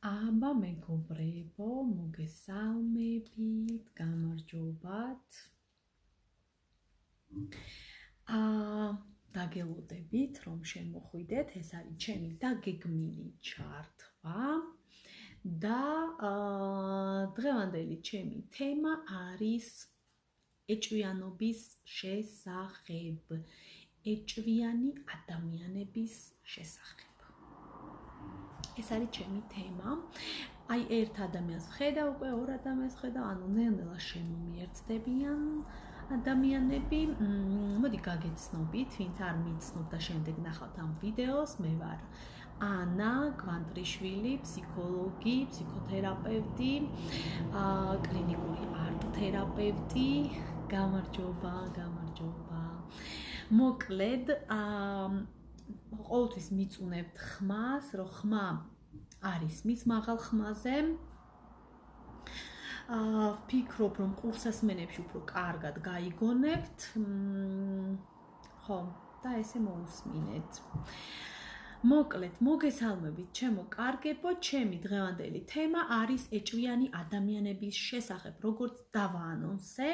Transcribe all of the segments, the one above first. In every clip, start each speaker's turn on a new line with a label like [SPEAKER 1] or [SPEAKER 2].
[SPEAKER 1] აბა მეგობრებო, მოგესალმებით, გამარჯობათ. დაგელოდებით, რომ შემოხვიდეთ, ეს არის ჩემი დაგეგმილი ჩართვა და დღევანდელი ჩემი თემა არის ეჭვიანობის შესახებ, ეჭვიანი ადამიანების შესახებ. ეს არის ჩემი თემა. აი ერთ ადამიანს ხედავ, უკვე ორ ადამიანს ხედავ, ანუ ნელ-ნელა შემომიერთდებიან ადამიანები. მოდი გაგეცნობით, ვინც არ მიცნობ და შემდეგ ნახავთ ამ ვიდეოს, მე ვარ ანა გვანტრიშვილი, ფსიქოლოგი, ფსიქოთერაპევტი, კლინიკური არტ-თერაპევტი. გამარჯობა. მოკლედ, ყოველთვის მიწუნებთ ხმას, რომ ხმა არის მის მაღალ ხმაზე. ვფიქრობ, რომ კურსასმენებში უფრო კარგად გაიგონებთ. ხო, და ესე მოусმინეთ. მოკლედ, მოგესალმებით, ჩემო კარგებო, ჩემი დღევანდელი თემა არის ეჭვიანი ადამიანების შესახებ, როგორც დავაანონსე.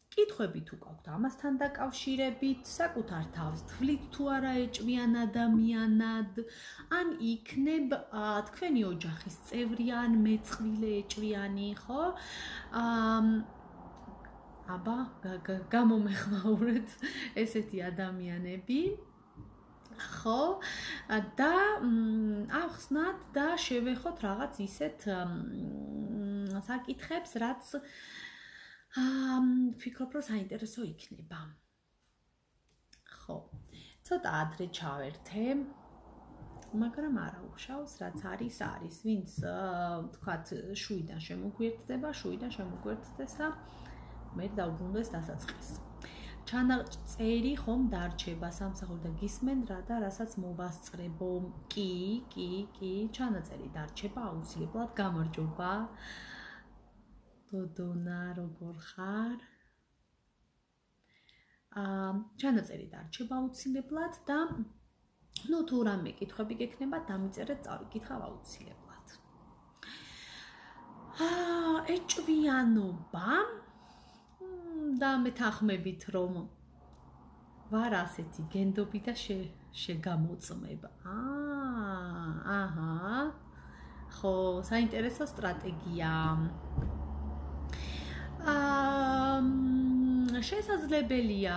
[SPEAKER 1] კითხვები თუ გაქვთ ამასთან დაკავშირებით, საკუთარ თავს თვლით თუ არა ეჭვიან ადამიანად, ან იქნებ თქვენი ოჯახის წევრი ან მეწყვილე ეჭვიანი, ხო? აბა, გამომეხმაურეთ ესეთი ადამიანები. ხო, და ახსნათ და შევეხოთ რაღაც ისეთ საკითხებს, რაც ვფიქრობ, რომ საინტერესო იქნება. ხო, ცოტა ადრე ჩავერთე, მაგრამ არა უშავს, რაც არის. ვინც თქვათ შუიდან შემოგვერთდეს და მე დავბრუნდეს დასაწყისს. ჩანაწერი ხომ დარჩება სამსახური და გისმენ რა და რასაც მოვასწრებო. კი, ჩანაწერი დარჩება აუცილებლად. გამარჯობა. დოდონა, როგორ ხარ? ჩანაწერი დარჩება აუცილებლად და თუ რამე კითხვები გექნება, დამიწერეთ, წავიკითხავ აუცილებლად. ეჭვიანობა და მეთანხმებით, რომ ვარ ასეთი გენდობი და შეგამოწმებ. ხო, საინტერესო სტრატეგია. შესაძლებელია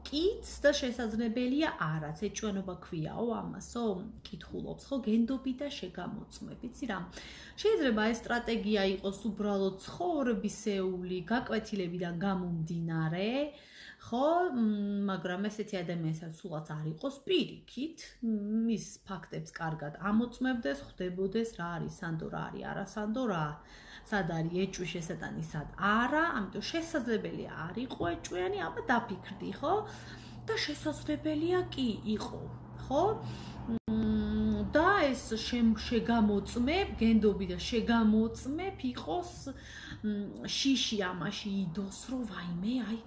[SPEAKER 1] კიც და შესაძლებელია არაც. ეჭვიანობა ქვიაო ამასო? კითხულობს, ხო, გენდობი და შეგამოწმებ. იცი რა? შეიძლება ეს სტრატეგია იყოს უბრალოდ ცხოვრებისეული გაკვეთილებიდან გამომდინარე, ხო, მაგრამ ესეთი ადამიანსაც სულაც არ იყოს პირიქით, მის ფაქტებს კარგად ამოწმებდეს, ხვდებოდეს რა არის სანდო, რა არის არასანდო, რა სად არის ეჭვი შესატანი, სად არა, ამიტომ შესაძლებელია არ იყო ეჭვიანი, აბა დაფიქრდი, ხო? და შესაძლებელია კი იყო, ხო? და ეს შეგამოწმებ, გენდობი და შეგამოწმებ იყოს შიში ამაში იდოს, რომ ვაიმე, აი,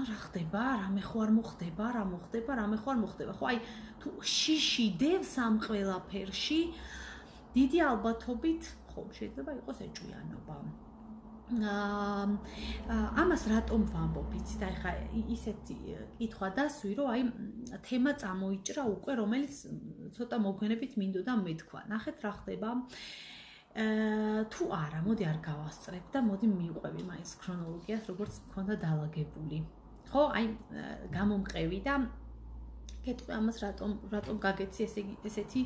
[SPEAKER 1] რა ხდება, რამე ხო არ მოხდება, რა მოხდება, რამე ხო არ მოხდება, ხო, აი, თუ შიში დევს ამ ყველაფერში, დიდი ალბათობით, ხო, შეიძლება იყოს ეჭვიანობა. ამას რატომ ვამბობ, იცით, აი ხა ისეთი კითხვა დასვი, რომ აი თემა წამოიჭრა უკვე, რომელიც ცოტა მოგვიანებით მინდოდა მეთქვა. ნახეთ რა ხდება. თუ არა, მოდი არ გავასწრებ და მოდი მივყვები მაინც ქრონოლოგიას, როგორც მქონდა დალაგებული. ხო, აი გამომყევი და გეტყვი ამას რატომ გაგეცი ესეთი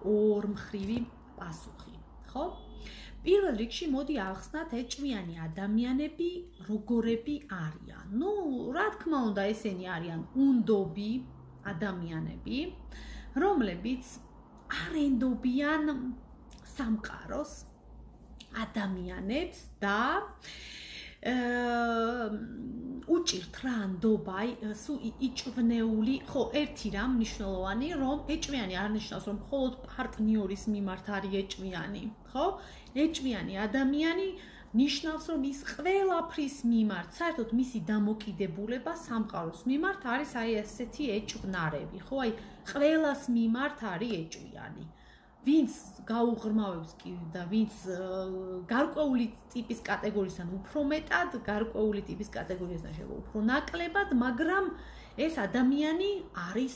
[SPEAKER 1] ორმხრივი პასუხი, ხო? პირველ რიგში მოდი ახსნათ ეჭვიანი ადამიანები როგორები არიან. რა თქმა უნდა, ესენი არიან უნდობი ადამიანები, რომლებიც არ ენდობიან სამყაროს ადამიანებს და უჭირთ რა ნდობა, სულ იჭვნეული, ხო, ერთი რამ მნიშვნელოვანი, რომ ეჭვიანი არ ნიშნავს, რომ მხოლოდ პარტნიორის მიმართ არის ეჭვიანი, ხო? ეჭვიანი ადამიანი ნიშნავს, რომ ის ყველაფრის მიმართ, საერთოდ მისი დამოკიდებულება სამყაროს მიმართ არის აი ესეთი ეჭვნარევი, ხო? აი ყველას მიმართ არის ეჭვიანი. ვინც გაუღრმავებს კი და ვინც გარკვეული ტიპის კატეგორიისგან უფრო მეტად, გარკვეული ტიპის კატეგორიისგან შეიძლება უფრო ნაკლებად, მაგრამ ეს ადამიანი არის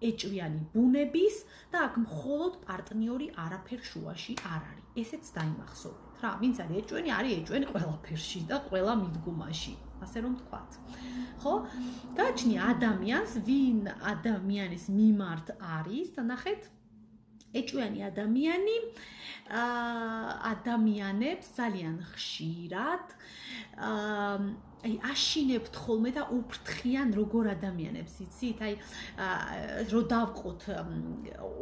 [SPEAKER 1] ეჭვიანი ბუნების და აქ მხოლოდ პარტნიორი არაფერ შუაში არ არის. ესეც დაიმახსოვრეთ რა, ვინც არის ეჭვიანი ყველაფერში და ყველა მიდგომაში, ასე რომ ვთქვათ. ხო? გააჩნია ადამიანს, ვინ ადამიანის მიმართ არის და ნახეთ ეჭვიანი ადამიანი ადამიანებს ძალიან ხშირად აი აშინებთ ხოლმე და უფრთხიან როგორ ადამიანებს, იცით? აი რო დავყოთ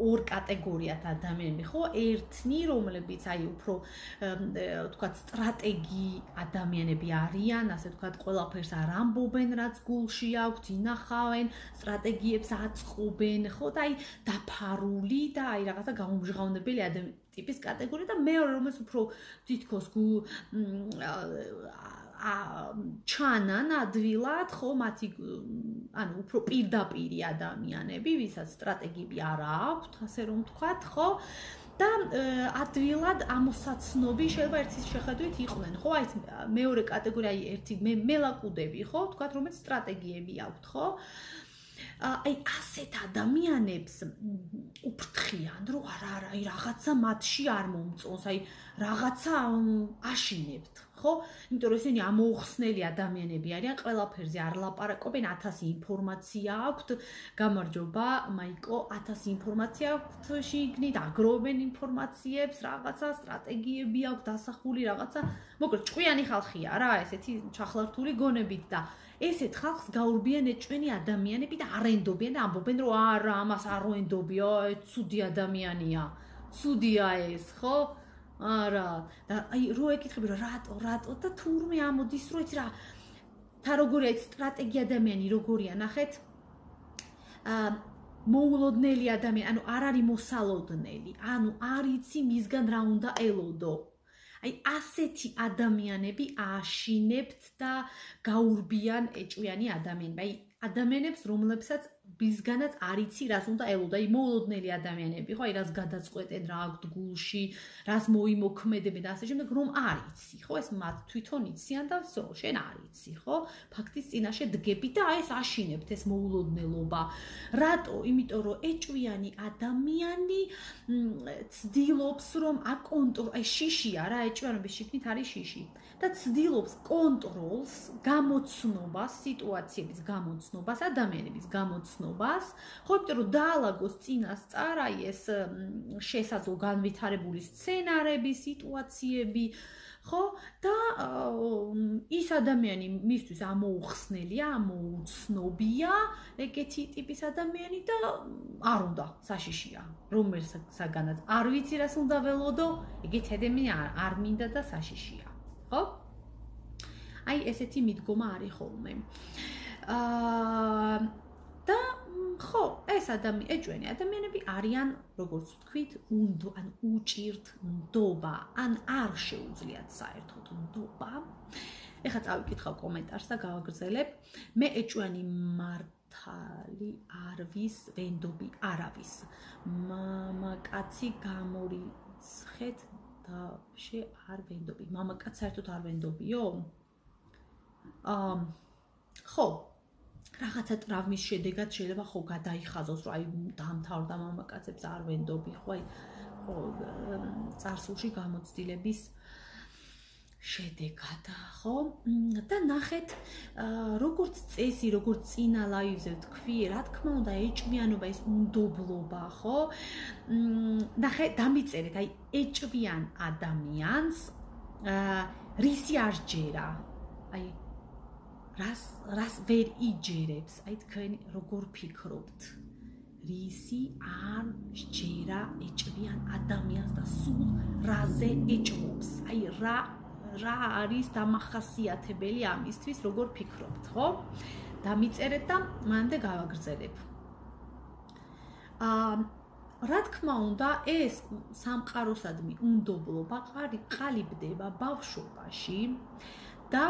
[SPEAKER 1] ორ კატეგორიად ადამიანები, ხო? ერთნი, რომლებიც აი უფრო ვთქვათ სტრატეგი ადამიანები არიან, ასე ვთქვათ, ყველაფერს არ ამბობენ, რაც გულში აქვთ, ინახავენ, სტრატეგიებს აწყობენ, ხო? და აი დაფარული და აი რაღაცა გაუმჟღავნებელი ტიპის კატეგორია და მეორე რომელს უფრო თითქოს ჩანან ადვილად, ხო, მათი ანუ უფრო პირდაპირი ადამიანები, ვისაც სტრატეგიები არ აქვთ, ასე რომ ვთქვათ, ხო? და ადვილად ამოსაცნობი შეიძლება ერთის შეხედვით იყვნენ, ხო? აი მეორე კატეგორია, აი ერთი მელაკუდები, ხო? ვთქვათ, რომელიც სტრატეგიები აქვთ, ხო? აი ასეთ ადამიანებს უფრთხიან, რომ არა, აი რაღაცა მათში არ მომწონს, აი რაღაცა აშინებთ, ხო? იმიტომ რომ ესენი ამოუხსნელი ადამიანები არიან, ყველაფერზე არ ლაპარაკობენ, 1000 ინფორმაცია აქვთ, გამარჯობა, მაიკო, 1000 ინფორმაცია აქვთ შიგნით, აგროვებენ ინფორმაციებს, რაღაცა სტრატეგიები აქვთ, დასახული რაღაცა, მოკლედ ჭკვიანი ხალხია რა, ესეთი ჩახლართული გონებით და ესეთ ხალხს გაურბიან ეჭვიანი ადამიანები და არენდობიან და ამბობენ, რომ არა, ამას არ ვენდობია, ცუდი ადამიანია, ცუდია ეს, ხო? არა, და აი რო ეკითხები, რომ რატო და თურმე ამოდის, რომ იცი რა, თა როგორია სტრატეგი ადამიანი, როგორია, ნახეთ, მოულოდნელი ადამიანი, ანუ არ არის მოსალოდნელი, ანუ არ იცი მისგან რა უნდა ელოდო. აი ასეთი ადამიანები აშინებთ და გაურბიან ეჭვიანი ადამიანები. აი ადამიანებს, რომლებსაც მისგანაც არ იცი რას უნდა ელოდო. აი მოულოდნელი ადამიანები, ხო, აი რას გადაწყვეტენ, რა აქვთ გულში, რას მოიმოქმედებენ და ასე შემდეგ, რომ არ იცი, ხო, ეს მათ თვითონ იციან და всё, შენ არ იცი, ხო? ფაქტის წინაშე დგები და აი ეს აშინებთ ეს მოულოდნელობა. რატო? იმიტომ რომ ეჭვიანი ადამიანი ცდილობს რომ აი შიშია რა, ეჭვიანობის შიგნით არის შიში და ცდილობს კონტროლს, გამოცნობას, სიტუაციების გამოცნობას, ადამიანების გამოცნობას, ხო, იმიტომ რომ დაალაგოს წინასწარ აი ეს შესაძლო განვითარებული სცენარები, სიტუაციები, ხო? და ის ადამიანი მისთვის ამოუხსნელია, ამოუცნობია, ეგეთი ტიპის ადამიანი და არ უნდა საშიშია, რომელსაგანაც არ ვიცი რას უნდა ველოდო, ეგეთი ადამიანი არ მინდა და საშიშია, ხო? აი ესეთი მიდგომა არის ხოლმე. და ხო, ეს ეჭვიანი ადამიანები არიან, როგორც ვთქვით, ან უჭირთ ნდობა, ან არ შეუძლიათ საერთოდ ნდობა. ეხლა წავიკითხავ კომენტარს და გავაგრძელებ. მე ეჭვიანი მართალი არვის, ვენდობი არავის. მამაკაცი გამორიცხეთ და არ ვენდობი. მამაკაც საერთოდ არ ვენდობიო? ხო, რაღაცა ტრავმის შედეგად შეიძლება ხო გადაიხაზოს, რომ აი დამთავრდა მამაკაცებს არ ვენდობი, ხო, აი ხო წარსულში გამოცდილების შედეგად, ხო? და ნახეთ, როგორც წესი, როგორც წინა ლაივზე ვთქვი, რა თქმა უნდა, ეჭვიანობა, ეს უნდობლობა, ხო? ნახეთ, დამიწერეთ, აი ეჭვიან ადამიანს რისი არ ჯერა, აი რას ვერ იჯერებს, აი თქვენ როგორ ფიქრობთ? რისი არ ჯერა ეჭვიან ადამიანს და სულ რაზე ეჭვობს? აი რა არის დამახასიათებელი ამისთვის, როგორ ფიქრობთ, ხო? დამიწერეთ და მანამდე გავაგრძელებ. რა თქმა უნდა, ეს სამყაროსადმი უნდობლობა ყალიბდება ბავშვობაში და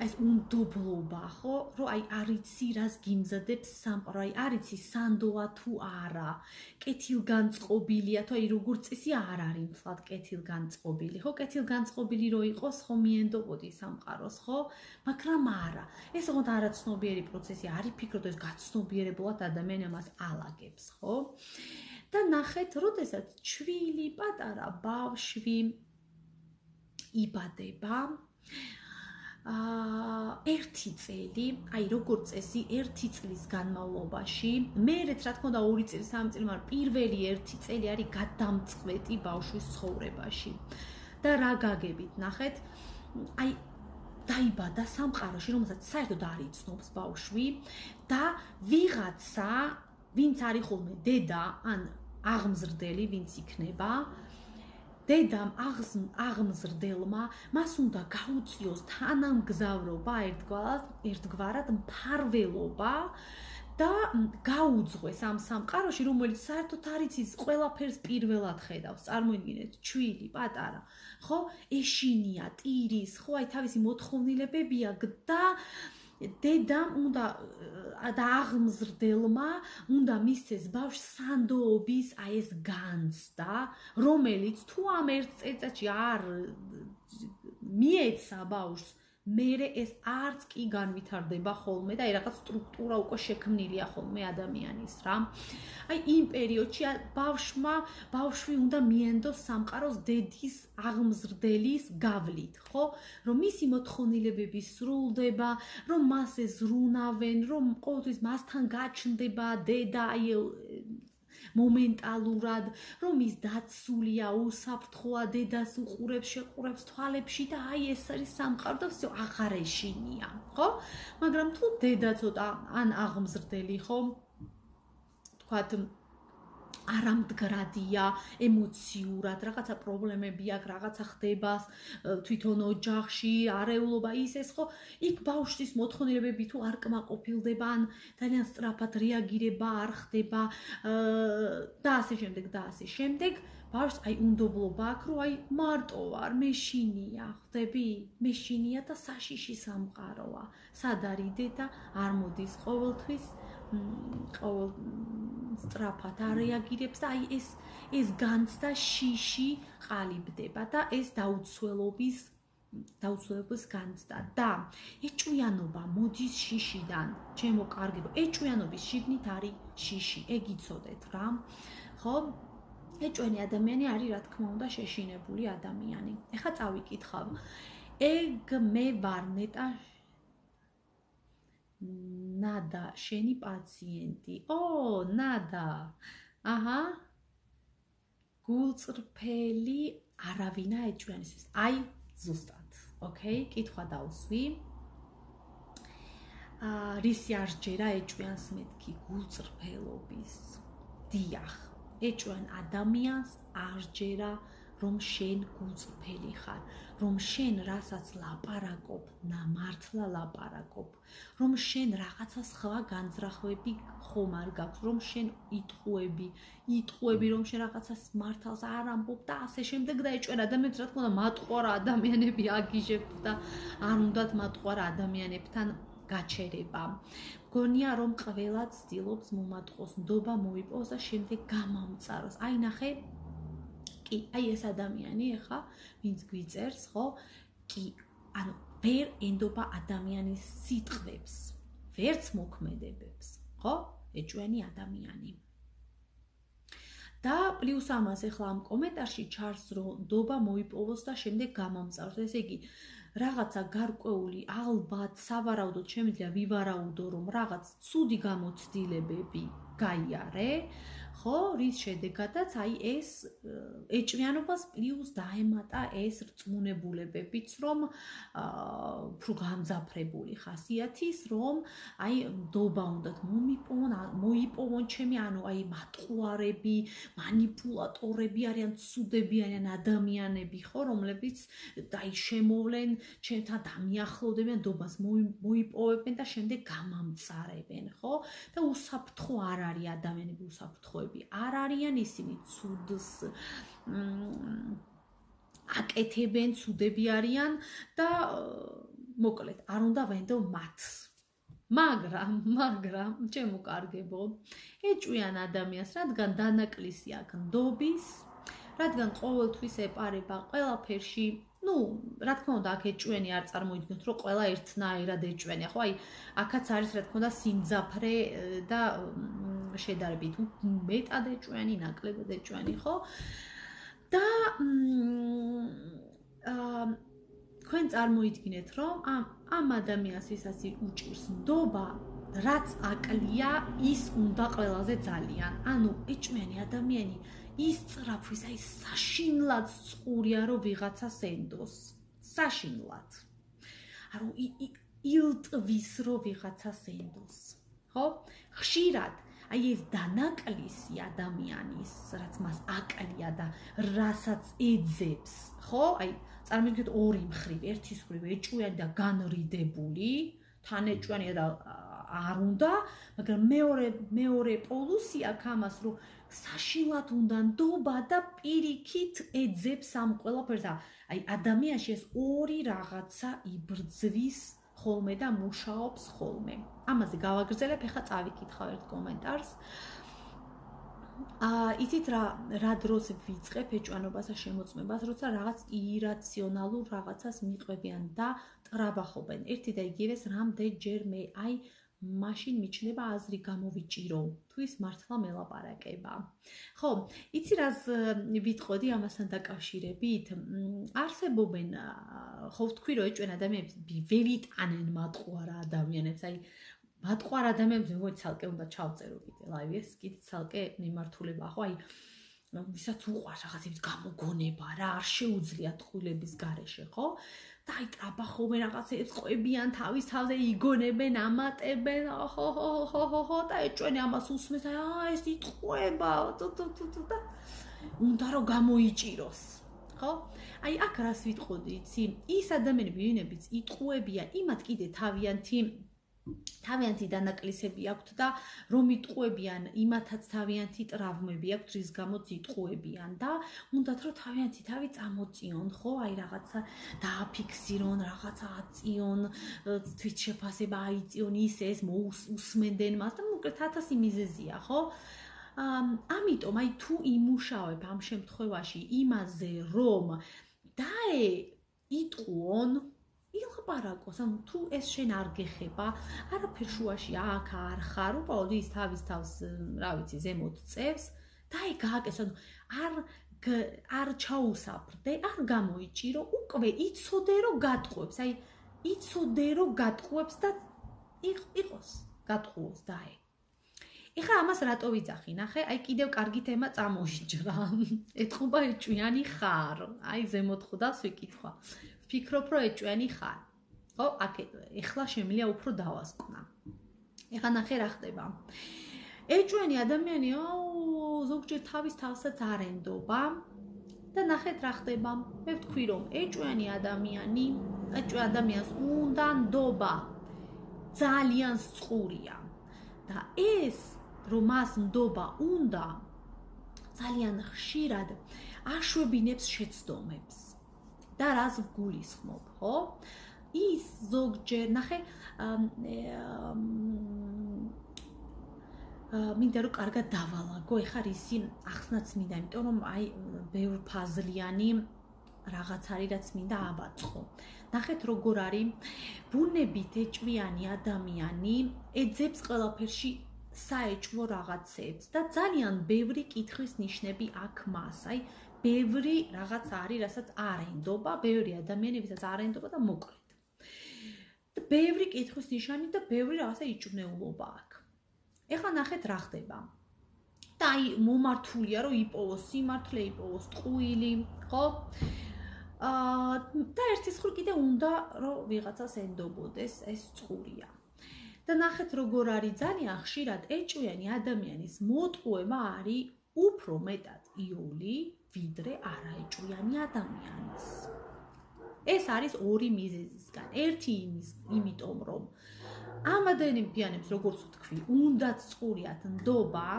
[SPEAKER 1] ეს უნდობლობა, ხო, რომ აი არიცი რას გიმზადებს სამყარო, აი არიცი სანდოა თუ არა, კეთილგანწყობილია თუ აი როგორც წესი არ არის მთლად კეთილგანწყობილი, ხო, კეთილგანწყობილი რო იყოს, ხო მიენდობოდი სამყაროს, ხო, მაგრამ არა. ეს ოღონდ არაცნობიერი პროცესი არის, ფიქრობ, ეს გაცნობიერებულად ადამიანი ამას ალაგებს, ხო? და ნახეთ, როდესაც ჩვილი პატარა ბავშვი იბადება, ერთი წელი, აი როგორც წესი, ერთი წლის განმავლობაში, მერეც რა თქმა უნდა 2 წელი, 3 წელი, მაგრამ პირველი ერთი წელი არის გადამწყვეტი ბავშვის ცხოვრებაში. და რა გაგებით, ნახეთ, აი დაიბადა სამყაროში, რომელსაც საერთოდ არ იცნობს ბავშვი და ვიღაცა, ვინც არის ხოლმე დედა, ან აღმზრდელი, ვინც იქნება, დედამ აღმზრდელმა მას უნდა გაუწიოს თანამგზავრობა ერთგვარად მფარველობა და გაუძღვეს ამ სამყაროში, რომელიც საერთოდ არ იცის, ყველაფერს პირველად ხედავს. წარმოიდგინეთ, ჩვილი პატარა, ხო, ეშინია, ტირის, ხო, აი თავისი მოთხოვნილებები აქვს და დედამ უნდა და აღმზრდელმა უნდა მისცეს ბავშვს სანდოობის აი ეს განცდა, რომელიც თუ ამ ერთ წელიწადში არ მიეცა ბავშვს, მერე ეს არც კი განვითარდება ხოლმე და აი რაღაც სტრუქტურა უკვე შექმნილია ხოლმე ადამიანის რა. აი იმ პერიოდში ბავშვი უნდა მიენდოს სამყაროს დედის აღმზრდელის გავლით, ხო? რომ მისი მოთხოვნილებები სრულდება, რომ მას ეზრუნავენ, რომ ყოველთვის მასთან გაჩნდება დედა აი მომენტალურად, რომ ის დაცულია, უსაფრთხოა, დედას უყურებს, შეყურებს თვალებში და აი ეს არის სამყარო და всё აღარ ეშინია, ხო? მაგრამ თუ დედა ცოტა ან აღმზრდელი, ხო? თქვათ არამდგრადია, ემოციურად, რაღაცა პრობლემები აქვს, რაღაცა ხდება თვითონ ოჯახში, არეულობა ის ხო, იქ ბავშვის მოთხოვნილებები თუ არ კმაყოფილდება, ან ძალიან სწრაფად რეაგირება არ ხდება და ასე შემდეგ, ბავშვს აი უნდობლობა აქვს, რომ აი მარტო ვარ, მეშინია, ხვდები? მეშინია და საშიში სამყაროა. სად არის დედა? არ მოდის ყოველთვის ყოველ სწრაფად არ რეაგირებს და აი ეს განცდა შიში ყალიბდება და ეს დაუცველობის განცდა და ეჭვიანობა მოდის შიშიდან, ჩემო კარგებო, ეჭვიანობის შიგნით არის შიში, ეგ იცოდეთ რა, ხო? ეჭვიანი ადამიანი არის რა თქმა უნდა შეშინებული ადამიანი. ეხლა წავიკითხავ. ეგ მე ვარ ნადა, შენი პაციენტი. ნადა. აჰა. გულწრფელი არავინა ეჭვიანის. აი, ზუსტად. ოკეი, კითხვა დავსვი. რისი არ ჯერა ეჭვიანს მეთქი გულწრფელობის. დიახ, ეჭვიან ადამიანს არ ჯერა რომ შენ გულწრფელი ხარ, რომ შენ რასაც ლაპარაკობ, მართლა ლაპარაკობ, რომ შენ რაღაცა სხვა განზრახვები ხომ არ გაქვს, რომ შენ იტყუები, რომ შენ რაღაცას მართალს არ ამბობ და ასე შემდეგ და ეჭვიან ადამიანებს რა თქმა უნდა მატყუარა ადამიანები აგიჟებთ და არ უნდათ მატყუარა ადამიანებთან გაჩერება. მგონია რომ ყველა ცდილობს მომატყოს, ნდობა მოიპოვოს და შემდეგ გამამწაროს. აი ნახე კი, აი ეს ადამიანი ახლა, ვინც გვიწერს, ხო? კი, ანუ ვერ ენდობა ადამიანის სიტყვებს, ვერც მოქმედებებს, ხო? ეჭვიანი ადამიანი. და პლუს ამას ახლა ამ კომენტარში ჩარს რომ ნდობა მოიპოვოს და შემდეგ გამამწაროს. ესე იგი, რაღაცა გარკვეული ალბათ სავარაუდოდ შემიძლია ვივარაუდო რომ რაღაც ცუდი გამოცდილებები გაიარე, ხო, რის შედეგადაც აი ეს ეჭვიანობას პლუს დაემატა ეს რწმუნებულებებიც, რომ უფრო გამძაფრებული ხასიათის, რომ აი ნდობა უნდათ მოიპოვონ ჩემი, ანუ აი მატყუარები, მანიპულატორები არიან, ცუდები არიან ადამიანები, ხო, რომლებიც აი შემოვლენ ჩემთან დამიახლოვდებიან, ნდობას მოიპოვებენ და შემდეგ გამამწარებენ, ხო? და უსაფრთხო არ არის ადამიანები უსაფრთხოები. მრეწველობები არ არიან, ისინი ცუდს აკეთებენ, ცუდები არიან და მოკლედ არ უნდა ვენდო მათს. მაგრამ ჩემო კარგებო, ეჭვიან ადამიანს, რადგან დანაკლისი აქვს ნდობის, რადგან ყოველთვის ეპარება ყველაფერში, რა თქმა უნდა, აქ ეჭვენი არ წარმოიდგინოთ, რომ ყველა ერთნაირად ეჭვენია, ხო? აი, აქაც არის, რა თქმა უნდა, სიმძაფრე და შედარებით მეტად ეჭვენი, ნაკლებად ეჭვენი, ხო? და თქვენ წარმოიდგინეთ, რომ ამ ადამიანს ისაც უჭირს ნდობა, რაც აკლია, ის უნდა ყველაზე ძალიან. ანუ ეჭვიანი ადამიანი ის წრაფვის, აი საშინლად წყურია, რომ ვიღაცას ენდოს. საშინლად. ანუ ილტვის, რომ ვიღაცას ენდოს. ხო? ხშირად აი ეს დანაკლისი ადამიანის, რაც მას აკლია და რასაც ეძებს, ხო? აი წარმოიდგინეთ ორი მხრივ, ერთის მხრივ ეჭვიანი და განრიდებული, თან ეჭვიანია და არ უნდა, მაგრამ მეორე პოლუსი აქვს ამას, რომ საშინლად უნდა ნდობა და პირიქით ეძებს ამ ყველაფერს. აი ადამიანში ეს ორი რაღაცა იბრძვის ხოლმე და მუშაობს ხოლმე. ამაზე გავაგრძელებ, ეხლა წავიკითხავ ერთ კომენტარს. იცით რა დროს ვიწყებ ეჭვანობას და შემოწმებას, როცა რაღაც ირაციონალურ რაღაცას მიყვებიან და ტრაბახობენ. ერთი და იგივეს რამდენჯერ მე აი მაშინ მიჩნდება აზრი გამოვიჭირო, თუ ის მართლა მელაპარაკება. ხო, იცი რას ვიტყოდი ამასთან დაკავშირებით? არსებობენ, ხო ვთქვი, რომ ეჭვენ ადამიანებს ვერიტანენ მატყუარ ადამიანებს, აი მატყუარ ადამიანებს მეგონა ცალკე უნდა ჩავწერო კიდე ლაივი, ეს კიდე ცალკე მიმართულება, ხო, აი ვისაც უყვარს რაღაცების გამოგონება რა, არ შეუძლია ტყუილების გარეშე, ხო? და აი ტრაბახობენ რაღაცებს, ყვებიან თავის თავზე, იგონებენ, ამატებენ, ხო, და ეჭვენი ამას უსმეს, ეს იტყუება, და უნდა რომ გამოიჭიროს, ხო? აი აქ რას ვიტყოდი, იცი? ის ადამიანები, ვინებიც იტყუებიან, იმათ კიდე თავიანთი დანაკლისები აქვთ და რომ იტყუებიან, იმათაც თავიანთი ტრავმები აქვთ, რის გამოც იტყუებიან და უნდათ რომ თავიანთი თავი წამოწიონ, ხო? აი რაღაცა დააფიქსირონ, რაღაცა აწიონ, თვითშეფასება აიწიონ, ეს უსმენდნენ მას და მოკლედ 1000 მიზეზია, ხო? ამიტომ აი თუ იმუშავებ ამ შემთხვევაში იმაზე, რომ იტყუონ ილაპარაკოს, ანუ თუ ეს შენ არ გეხება, არაფერ შუაში აქ არ ხარ, უბრალოდ ის თავის თავს, რა ვიცი, ზემოთ წევს და აი გააკეთე, ანუ არ ჩაუსაფრდე, არ გამოიჭირო, უკვე იცოდე რომ გატყუებს, აი იცოდე რომ გატყუებს და იყოს გატყუოს და აი. ეხლა ამას რატო ვიძახი, ნახე, აი კიდევ კარგი თემა წამოიჭრა. ეთყობა ეჭვიანი ხარ, აი ზემოთ ხვდას ვიკითხვა. ვფიქრობ, რომ ეჭვიანი ხარ. ხო, ეხლა შემიძლია უფრო დავასკვნა. ეხლა ნახე რა ხდება. ეჭვიანი ადამიანი, ზოგჯერ თავის თავსაც არ ენდობა და ნახეთ რა ხდება. მე ვთქვი, რომ ეჭვიანი ადამიანს უნდა ნდობა. ძალიან სწორია. და ეს, რომ მას ნდობა უნდა, ძალიან ხშირად აშვებინებს შეცდომებს. და რას ვგულისხმობ, ხო? ის ზოგჯერ, ნახე, მინდა რომ კარგად დავალაგო, ეხლა ისი ახსნაც მინდა, იმიტომ რომ აი ბევრ ფაზლიანი რაღაც არის, რაც მინდა აბაწყო. ნახეთ როგორ არის, ბუნებით ეჭვიანი ადამიანი ეძებს ყველაფერში საეჭვო რაღაცებს და ძალიან ბევრი კითხვის ნიშნები აქვს მას, აი ბევრი რაღაც არის, რასაც არ ენდობა, ბევრი ადამიანებისაც არ ენდობა და მოკლედ. ბევრი კითხვის ნიშანი და ბევრი რაღაცა იჭვნეულობა აქვს. ეხლა ნახეთ რა ხდება. და აი მომართულია რომ იპოვოს სიმართლე, იპოვოს ტყუილი, ხო? და ერთის მხრივ კიდე უნდა რომ ვიღაცას ენდობოდეს, ეს წყურია. და ნახეთ როგორ არის ძალიან ხშირად ეჭვიანი ადამიანის მოტყუება არის უფრო მეტად იოლი ვიდრე არაეჭვიანი ადამიანის. ეს არის ორი მიზეზისგან. ერთი იმიტომ რომ ამადენი ბიანებს როგორც ვთქვი, უნდათ წყურიათ ნდობა,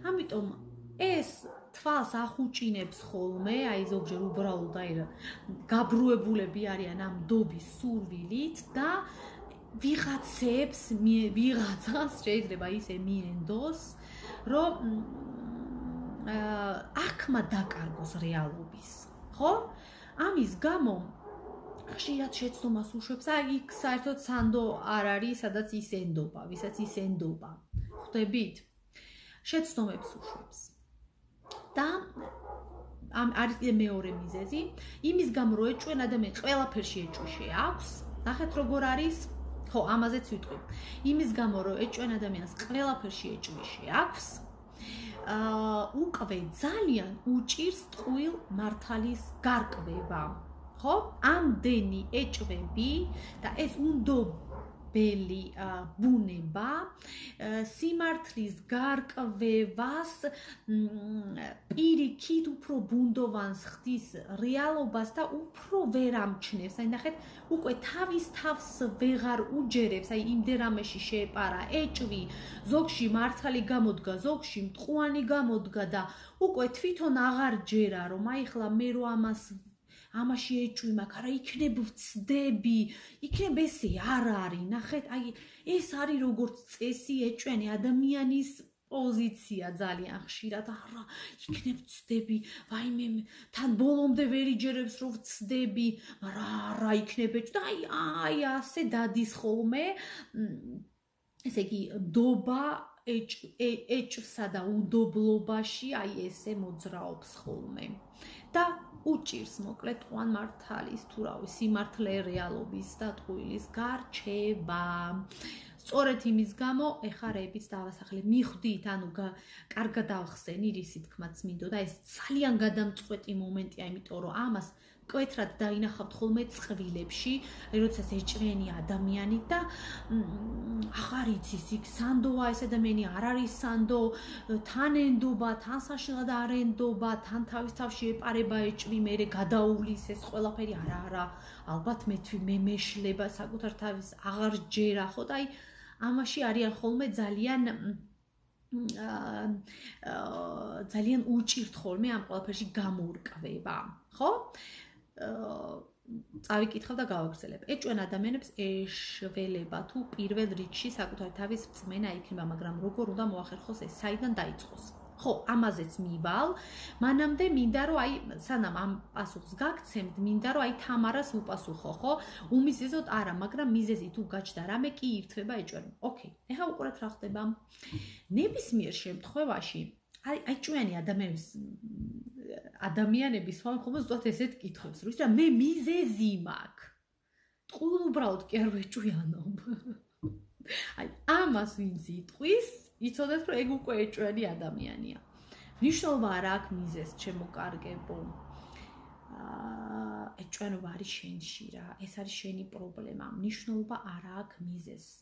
[SPEAKER 1] ამიტომ ეს თვალს ახუჭინებს ხოლმე, აი ზოგჯერ უბრალოდ აი გაბრუებულები არიან ამ ნდობის სურვილით და ვიღაცას შეიძლება ისე მიენდოს, რომ აქმა დაკარგოს რეალობის, ხო? ამის გამო ხშირად შეცდომას უშვებს, აი იქ საერთოდ სანდო არ არის, სადაც ის ენდობა, ვისაც ის ენდობა. ხვდებით? შეცდომებს უშვებს. და არის მეორე მიზეზი, იმის გამო რომ ეჭვენ ადამიანს ყველაფერში ეჭვი შეაქვს. ნახეთ როგორ არის? ხო, ამაზეც ვიტყვი. იმის გამო რომ ეჭვენ ადამიანს ყველაფერში ეჭვი შეაქვს, უკვე ძალიან უჭირს ტყუილ მართალის გარკვევა. ხო? ამდენი ეჭვები და ეს უნდობელი ბუნება სიმართლის გარკვევას პირიქით უფრო ბუნდოვანს ხდის რეალობას და უფრო ვერ ამჩნევს. აი ნახეთ, უკვე თავის თავს ვეღარ უჯერებს, აი იმდერამეში შეეპარა ეჭვი, ზოგში მართალი გამოდგა, ზოგში მტყუანი გამოდგა და უკვე თვითონ აღარ ჯერა, რომ აი ხლა მე რო ამაში ეჭვი მაქვს, არა იქნებ ვცდები, იქნებ ესე არ არის. ნახეთ, აი ეს არის როგორც წესი ეჭვიანი ადამიანის პოზიცია ძალიან ხშირად, არა, იქნებ ვცდები, ვაიმე, თან ბოლომდე ვერ იჯერებს რომ ვცდები, მაგრამ არა იქნებ ეჭვი და აი ასე დადის ხოლმე. ესე იგი, ნდობა ეჭვსა და უნდობლობაში აი ესე მოძრაობს ხოლმე. და უჭირს მოკლედ ტყუან მართალის თუ რავი სიმართლე რეალობის და ტყუილის გარჩევა. სწორედ იმის გამო ეხა რეებიც დავასახლე, მიხვდით, ანუ კარგად ავხსენი რისი თქმაც მინდოდა, ეს ძალიან გადამწყვეტი მომენტია, იმიტომ რომ ამას მკვეთრად დაინახავთ ხოლმე წყვილებში, როდესაც ეჭვიანი ადამიანი და აღარ იცის იქ სანდოა ეს ადამიანი, არ არის სანდო, თან ენდობა, თან საშინლად არ ენდობა, თან თავის თავში ეპარება ეჭვი, მერე გადაუვლის ეს ყველაფერი, არა, ალბათ მე მეშლება საკუთარ თავის აღარ ჯერა, ხო და აი ამაში არიან ხოლმე ძალიან უჭირთ ხოლმე ამ ყველაფერში გამორკვევა, ხო? წავიკითხავ და გავაგრძელებ. ეჭვიან ადამიანებს ეშველება თუ პირველ რიგში საკუთარი თავის რწმენა იქნება, მაგრამ როგორ უნდა მოახერხოს ეს, საიდან დაიწყოს? ხო, ამაზეც მივალ, მანამდე მინდა რომ აი სანამ ამ პასუხს გაგცემთ, მინდა რომ აი თამარას უპასუხო, ხო? უმიზეზოდ არა, მაგრამ მიზეზი თუ გაჩნდა რამე კი ირთვება ეჭვიანი. ოკეი, ეხლა უყურეთ რა ხდება. ნებისმიერ შემთხვევაში აი ეჭვიანი ადამიანები სვამ ხოლმე ზუსტად ესეთ კითხვებს, რომ ისა მე მიზეზი მაქვს. ტყუილ უბრალოდ კი არ ვეჭვიანობ. აი ამას ვინც იტყვის, იცოდეთ რომ ეგ უკვე ეჭვიანი ადამიანია. მნიშვნელობა არ აქვს მიზეზს, ჩემო კარგებო. ეჭვიანობა არის შენში რა, ეს არის შენი პრობლემა. მნიშვნელობა არ აქვს მიზეზს.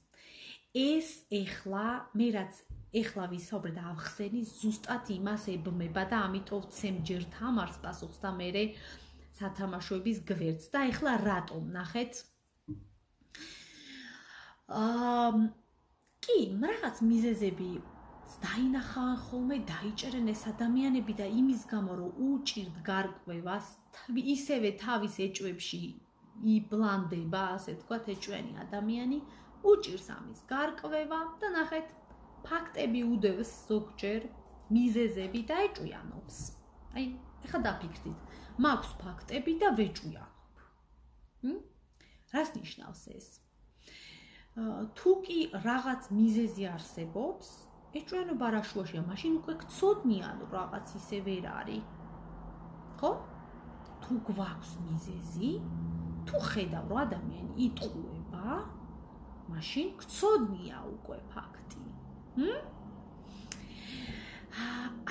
[SPEAKER 1] ეს ეხლა მე რაც ეხლა ვისაუბრე და ავხსენი, ზუსტად იმას ებმება და ამიტომ ვცემ ჯერ თამარს პასუხს და მერე სათამაშოების გვერდს. და ეხლა რატომ ნახეთ? კი, რაღაც მიზეზები დაინახავენ ხოლმე, დაიჭერენ ეს ადამიანები და იმის გამო რომ უჭირთ გარკვევას, ისევე თავის ეჭვებში იბლანდება, ასე ვთქვათ, ეჭვიანი ადამიანი, უჭირს ამის გარკვევა და ნახეთ, ფაქტები უდევს ზოგჯერ მიზეზები და ეჭვიანობს. აი, ეხლა დაფიქრდით, მაქვს ფაქტები და ვეჭვიანობ. რას ნიშნავს ეს? თუ კი რაღაც მიზეზი არსებობს, ეჭვიანობა რა შუაშია, მაშინ უკვე გწოდნია, რომ რაღაც ისე ვერ არის. ხო? თუ გვაქვს მიზეზი, თუ ხედავ, რომ ადამიანი იტყუება, მაშინ გწოდნია უკვე ფაქტი.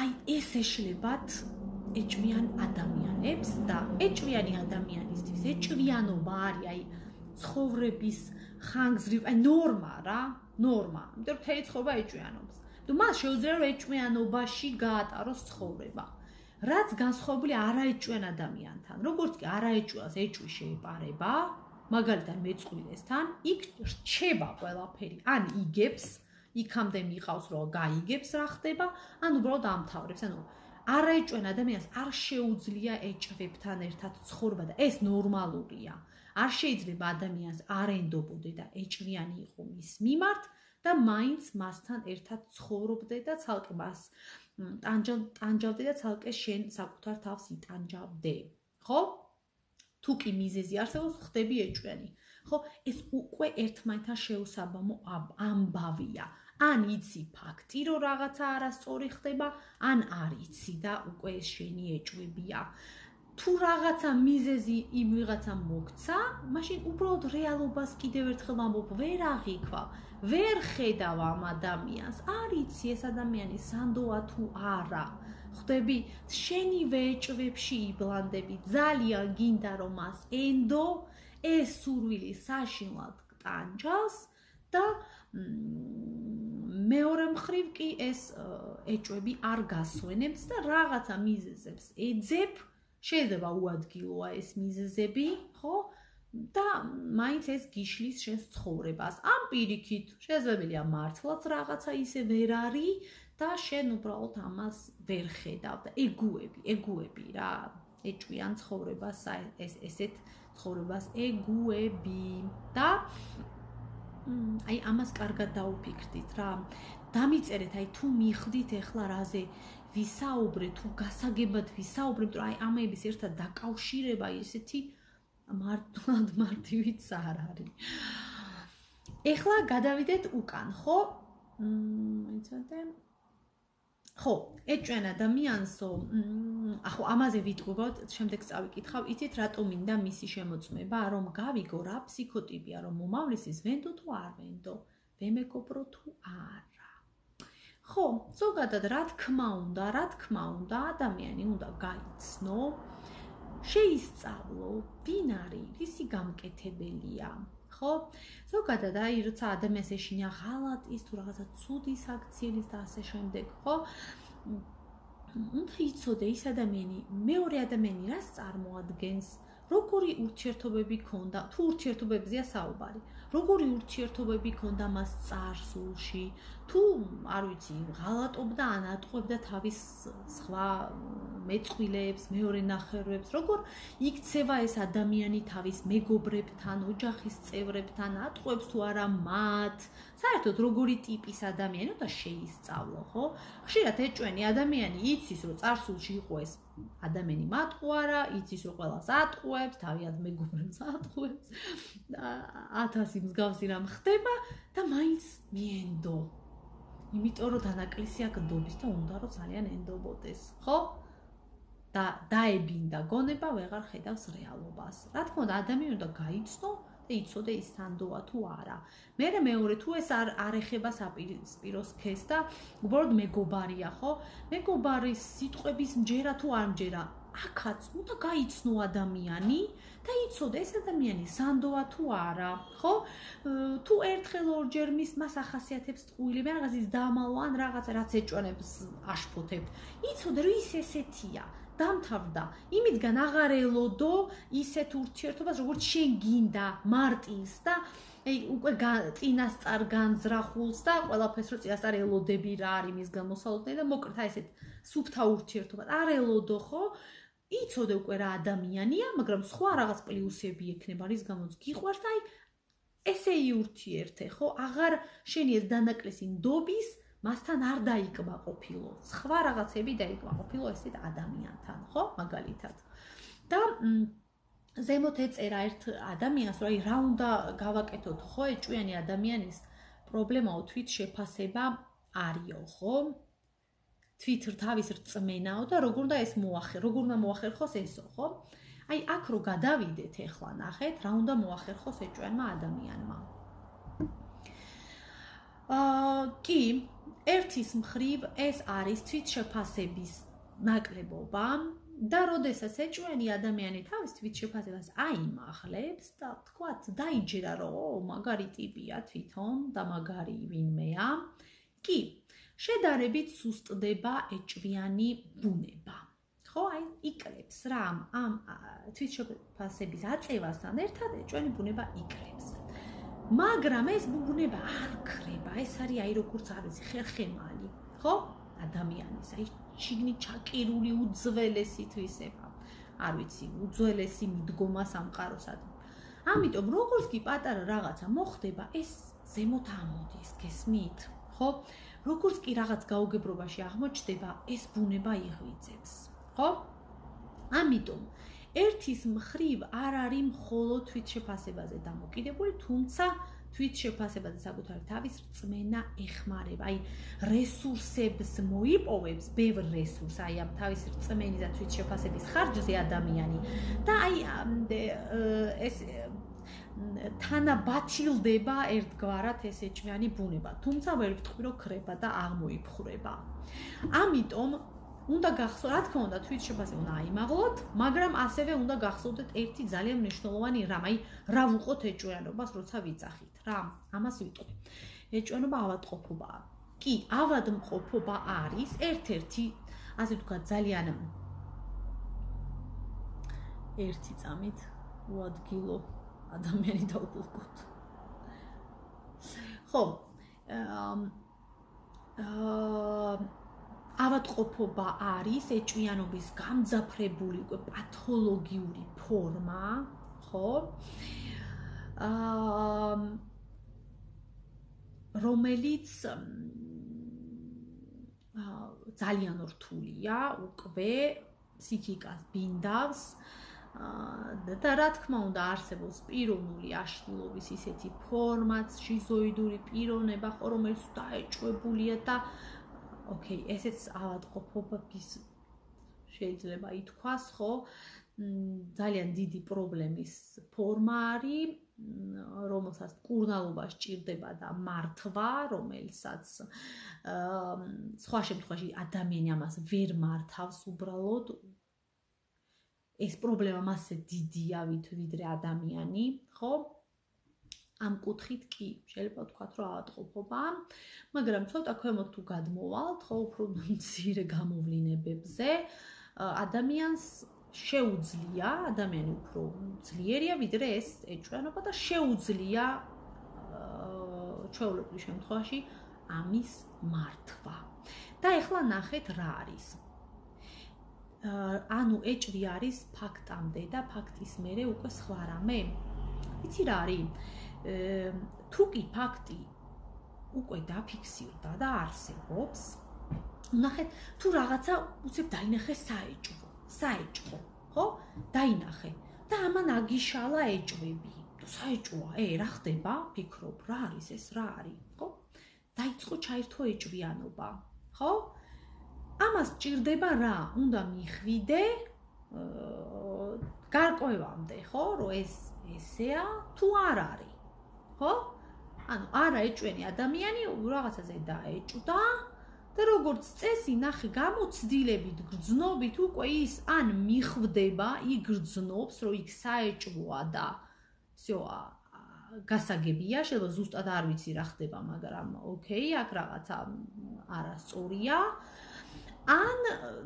[SPEAKER 1] აი ეს ეშლებათ ეჭვიან ადამიანებს და ეჭვიანი ადამიანისთვის ეჭვიანობა არის აი ცხოვრების ხანგრძლივ, აი ნორმა რა, ნორმა. იმიტომ რომ მთელი ცხოვრება ეჭვიანობს. თუ მას შეუძლია რომ ეჭვიანობაში გაატაროს ცხოვრება. რაც განსხვავებული არაეჭვიან ადამიანთან. როგორც კი არაეჭვას ეჭვი შეეპარება, მაგალითად მეწყვილესთან, იქ რჩება ყველაფერი. ან იგებს, იქამდე მიყავს, რომ გაიგებს რა ხდება, ან უბრალოდ ამთავრებს. ანუ არაეჭვიან ადამიანს არ შეუძლია ეჭვებთან ერთად ცხოვრება და ეს ნორმალურია. არ შეიძლება ადამიანს არ ენდობოდე და ეჭვიანი იყო მის მიმართ და მაინც მასთან ერთად ცხოვრობდე და ცალკე მას ტანჯავდე და ცალკე შენ საკუთარ თავს იტანჯავდე. ხო? თუ კი მიზეზი არსებობს, ხდები ეჭვიანი. ხო, ეს უკვე ერთმანეთთან შეუსაბამო ამბავია. ან იცი ფაქტი, რომ რაღაცა არასწორი ხდება, ან არ იცი და უკვე ეს შენი ეჭვებია. თუ რაღაცა მიზეზი იმ ვიღაცამ მოგცა, მაშინ უბრალოდ რეალობას კიდევ ერთხელ ვამბობ, ვერ აღიქვა, ვერ ხედავ ამ ადამიანს, არ იცი ეს ადამიანი სანდოა თუ არა. ხვდები, შენივე ეჭვებში იბლანდები, ძალიან გინდა რომ მას ენდო, ეს სურვილი საშინლად ტანჯავს და მეორე მხრივ კი ეს ეჭვები არ გასვენებს და რაღაცა მიზეზებს ეძებ, შეიძლება უადგილოა ეს მიზეზები, ხო? და მაინც ეს გიშლის შენს ცხოვრებას. ამ პირიქით შესაძლებელია მართლაც რაღაცა ისე ვერ არის და შენ უბრალოდ ამას ვერ ხედავ და ეგუები რა. ეჭვიან ცხოვრებას, ესეთ ცხოვრებას ეგუები და აი ამას კარგად დაუფიქრდით რა. დამიწერეთ, აი თუ მიხდით ეხლა რაზე ვისაუბრეთ, თუ გასაგებად ვისაუბრებთ, რომ აი ამების ერთად დაკავშირება ისეთი მარტივიც არ არის. ეხლა გადავიდეთ უკან, ხო? ხო, ეჭვიან ადამიანსო, ახო ამაზე ვიტყუებოდ, შემდეგ წავიკითხავ, იცით რატომ მინდა მისი შემოწმება, რომ გავიგო რა ფსიქოტიპია, რომ მომავლისის ვენდო თუ არ ვენდო, ვემეგობრო თუ არა. ხო, ზოგადად რა თქმა უნდა, ადამიანი უნდა გაიცნო, შეისწავლო, ვინ არის, ვისი გამკეთებელია. ხო? ზოგადად აი როცა ადამიანს ეშინია ღალატის თუ რაღაცა ცუდის აქციელის და ასე შემდეგ, ხო? უნდა იცოდე ის ადამიანი, მეორე ადამიანი რას წარმოადგენს, როგორი ურთიერთობები ქონდა, თუ ურთიერთობებზეა საუბარი, როგორი ურთიერთობები ქონდა მას წარსულში, თუ არ ვიცი, ღალატობდა ან ატყუებდა თავის სხვა მეწყვილეებს, მეორე ნახევრებს, როგორ იქცევა ეს ადამიანი თავის მეგობრებთან, ოჯახის წევრებთან, ატყუებს თუ არა მათ, საერთოდ როგორი ტიპის ადამიანი და შეისწავლო, ხო? ხშირად ეჭვიანი ადამიანი იცის, რომ წარსულში იყო ეს ადამიანი მატყუარა, იცის, რომ ყველას ატყუებს, თავიანთ მეგობრებს ატყუებს, 1000 მსგავსი რამ ხდება და მაინც მიენდო. იმიტომ რომ დანაკლისი აქ ნდობის და უნდა რომ ძალიან ენდობოდეს, ხო? და დაებინდა გონება, ვეღარ ხედავს რეალობას. რა თქმა უნდა, ადამიანი უნდა გაიცნო და იცოდე ის სანდოა თუ არა. მეორე თუ ეს არ ეხება საპირისპიროს სქესს და უბრალოდ მეგობარია, ხო? მეგობარის სიტყვების მჯერა თუ არ მჯერა, აქაც უნდა გაიცნო ადამიანი და იცოდე ეს ადამიანი სანდოა თუ არა, ხო? თუ ერთხელ ორჯერ მას ახასიათებს ტყუილები, რაღაც ის დამალვა ან რაღაცა რაც ეჭვანებს აშფოთებთ. იცოდე რომ ის ესეთია. დამთავრდა. იმისგან აღარ ელოდო ისეთ ურთიერთობას, როგორც შენ გინდა, მარტივს და უკვე წინასწარ განზრახულს და ყველაფერს რო წინასწარ ელოდები რა არის მის გამოსალოდნელი და მოკლედ აი ესეთ სუფთა ურთიერთობა. არ ელოდო, ხო? იცოდე უკვე რა ადამიანია, მაგრამ სხვა რაღაც პლუსები ექნება, რის გამოც გიყვარს და აი ესე იურთიერთე, ხო? აღარ შენი ეს დანაკლისი ნდობის მასთან არ დაიკმაყოფილო. სხვა რაღაცები დაიკმაყოფილო ესეთ ადამიანთან, ხო? მაგალითად. და ზემოთ ეწერა ერთ ადამიანს, რომ აი რა უნდა გავაკეთოთ, ხო? ეჭვიანი ადამიანის პრობლემაო თვით შეფასება არისო, ხო? თვით თავის რწმენაო და როგორ უნდა მოახერხოს ესო, ხო? აი აქ რო გადავიდეთ ახლა ნახეთ, რა უნდა მოახერხოს ეჭვიანმა ადამიანმა. კი, ერთის მხრივ ეს არის თვით შეფასების ნაკლებობა და როდესაც ეჭვიანი ადამიანი თავის თვით შეფასებას აიმაღლებს და თქვათ დაიჯერა რომ მაგარი ტიპია თვითონ და მაგარი ვინმეა, კი, შედარებით სუსტდება ეჭვიანი ბუნება. ხო, აი იკლებს რა ამ თვითშეფასების აწევასთან ერთად ჩვენი ბუნება იკლებს. მაგრამ ეს ბუნება არ ქრება, ეს არის აი როგორც არ ვიცი, ხერხემალი, ხო? ადამიანის აი შიგნით ჩაკირული უძველესი თვისება. არ ვიცი, უძველესი მიდგომა სამყაროსად. ამიტომ როგორც კი პატარა რაღაცა მოხდება, ეს ზემოთ ამოდის, გესმით? ხო? როგორც კი რაღაც გაუგებრობაში აღმოჩნდება, ეს ბუნება იღვიძებს, ხო? ამიტომ ერთის მხრივ არ არის მხოლოდ თვითშეფასებაზე დამოკიდებული, თუმცა თვითშეფასებაზე საკუთარი თავის რწმენა ეხმარება. აი რესურსებს მოიპოვებს, ბევრ რესურსს, აი ამ თავის რწმენის და თვითშეფასების ხარჯზე ადამიანი და აი ეს თანაბათილდება ერთგვარად ეს ეჭვიანი ბუნება. თუმცა ვერ ვთქვი, რომ ქრება და აღმოიფხვრება. ამიტომ უნდა გახსოვთ, რა თქმა უნდა, თვითშეფასება უნდა აიმაღლოთ, მაგრამ ასევე უნდა გახსოვდეთ ერთი ძალიან მნიშვნელოვანი რამ, აი რა ვუყოთ ეჭვიანობას, როცა ვიძახით, რა? ამას ვიტყვი. ეჭვიანობა ავადმყოფობაა. კი, ავადმყოფობა არის ერთ-ერთი, ასე ვთქვათ, ძალიან ერთი წამით უადგილო ადამიანი დავუყოთ. ხო, ავადმყოფობა არის ეჭვიანობის გამძაფრებული უკვე პათოლოგიური ფორმა, ხო? რომელიც ძალიან რთულია, უკვე ფსიქიკას ბინდავს და რა თქმა უნდა არსებობს პიროვნული აშლილობის ისეთი ფორმაც, შიზოიდური პიროვნება, ხო, რომელიც დაეჭვებულია და ოკეი, ესეც ავადმყოფობის შეიძლება ითქვას, ხო? ძალიან დიდი პრობლემის ფორმა არის, რომელსაც მკურნალობა სჭირდება და მართვა, რომელსაც სხვა შემთხვევაში ადამიანი ამას ვერ მართავს უბრალოდ. ეს პრობლემა მასე დიდია ვიდრე ადამიანი, ხო? ამ კუთხით კი შეიძლება ვთქვათ, რომ ავადმყოფობა, მაგრამ ცოტა ქვემოთ თუ გადმოვალთ, ხო, უფრო მცირე გამოვლინებებზე, ადამიანს შეუძლია, ადამიანი უფრო ძლიერია ვიდრე ეს ეჭვიანობა და შეუძლია ჩვეულებრივ შემთხვევაში ამის მართვა. და ეხლა ნახეთ რა არის. ანუ ეჭვი არის ფაქტამდე და ფაქტის მერე უკვე სხვა რამე. იცი რა არის? თუ კი ფაქტი უკვე დაფიქსირდა და არსებობს, ნახეთ, თუ რაღაცა უცებ დაინახე საეჭვო, ხო? დაინახე და ამან აგიშალა ეჭვები. საეჭვოა, რა ხდება? ფიქრობ, რა არის ეს, რა არის, ხო? დაიწყო ჩაირთო ეჭვიანობა, ხო? ამას ჭირდება რა? უნდა მიხვიდე გარკვევამდე, ხო, რომ ეს ესეა, თუ არ არის, ხო? ანუ არა ეჭვენი ადამიანი რაღაცაზე დაეჭვდა და როგორც წესი ნახე გამოცდილებით, გრძნობით უკვე ის ან მიხვდება, იგრძნობს, რომ იქ საეჭვოა და всё გასაგებია, შეიძლება ზუსტად არ ვიცი რა ხდება, მაგრამ ოკეი, აქ რაღაცა არასწორია. ან,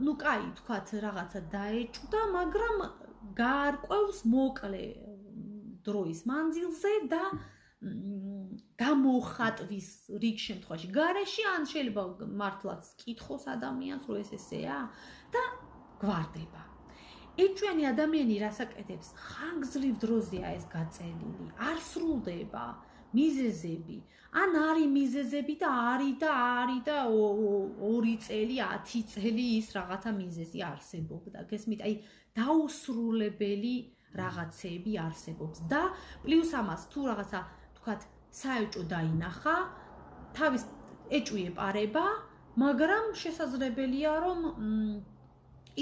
[SPEAKER 1] ну, კაი, თქვათ, რაღაცა დაეჭვდა, მაგრამ გაარკვევს მოკლე დროის მანძილზე და გამოხატვის რიგ შემთხვევაში გარეშე, ან შეიძლება მართლაც კითხოს ადამიანს, რომ ეს ესეა და გვარდება. ეჭვიანი ადამიანი რასაკეთებს? ხანგრძლივ დროზეა ეს გაწერილი, არ სრულდება მიზეზები, ან არის მიზეზები და არის და 2 წელი, 10 წელი ის რაღაცა მიზეზი არსებობდა. გესმით, აი დაუსრულებელი რაღაცეები არსებობს და პლუს ამას თუ რაღაცა თქვათ საეჭვო დაინახა, თავის ეჭვი ეპარება, მაგრამ შესაძლებელია რომ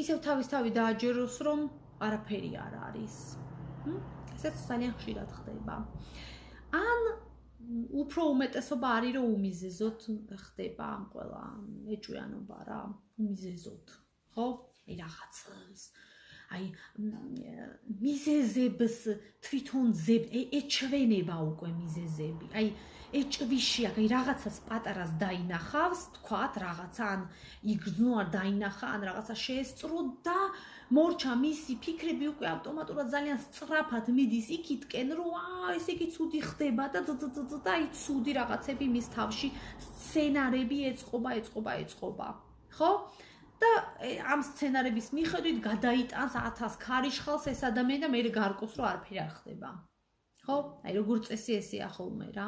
[SPEAKER 1] ისევ თავი დააჯეროს, რომ არაფერი არ არის. ესეც ძალიან ხშირად ხდება. ან უფრო უმეტესობა არის, რომ უმიზეზოდ ხდება ამ ყველა ეჭვიანობა რა, უმიზეზოდ, ხო? აი რაღაცას აი მიზეზებს თვითონ ეჩვენება უკვე მიზეზები. აი ეჭვიშია, აი რაღაცას პატარას დაინახავს, თქვათ, რაღაცა ან იგრძნო არ დაინახა, ან რაღაცა შეესწრო და მორჩა მისი ფიქრები უკვე ავტომატურად ძალიან სწრაფად მიდის იქითკენ, რომ ესე იგი ცუდი ხდება და აი ცუდი რაღაცები მის თავში სცენარები ეწყობა. ხო? და ამ სცენარების მიხედვით გადაიტანს 1000 ქარიშხალს ეს ადამიანი და მე გარკვევს რომ არაფერი არ ხდება. ხო? აი როგორ წესი ესეა ხოლმე რა.